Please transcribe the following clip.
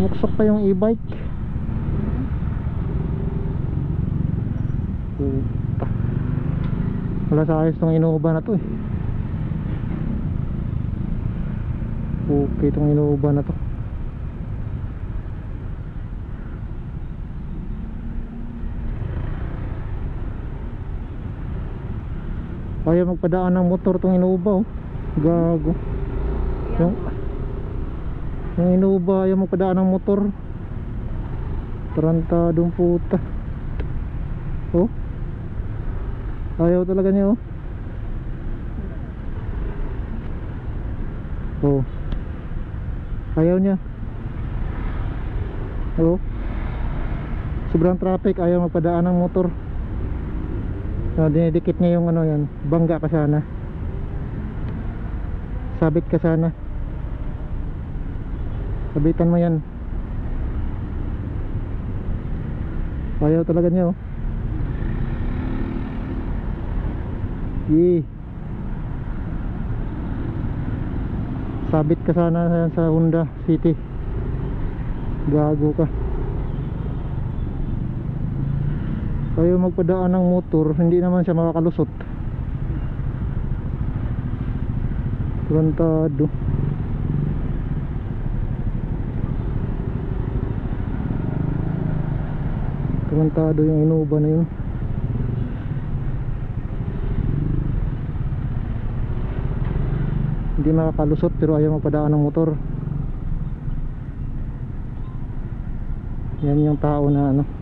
Bumuksok pa yung e-bike. Puta. Wala sa ayos tong Innova na to eh. Okay tong Innova na to. Kaya magpadaan ng motor tong Innova oh. Gago. Yung Innova ayaw magpadaan ng motor. Tarantadong puta. Oh, ayaw talaga niya oh. Oh, ayaw niya. Oh, sobrang traffic, ayaw magpadaan ng motor. Dinidikit niya yung ano yan. Bangga ka sana. Sabit ka sana. Sabitan mo yan. Ayaw talaga niya oh. Sabit ka sana sa Honda City. Gago ka. Ayaw magpadaan ng motor, hindi naman siya makakalusot. Tarantado. Tarantado yung Innova na yun. Hindi makakalusot pero ayaw magpadaan ng motor. Yan yung tao na ano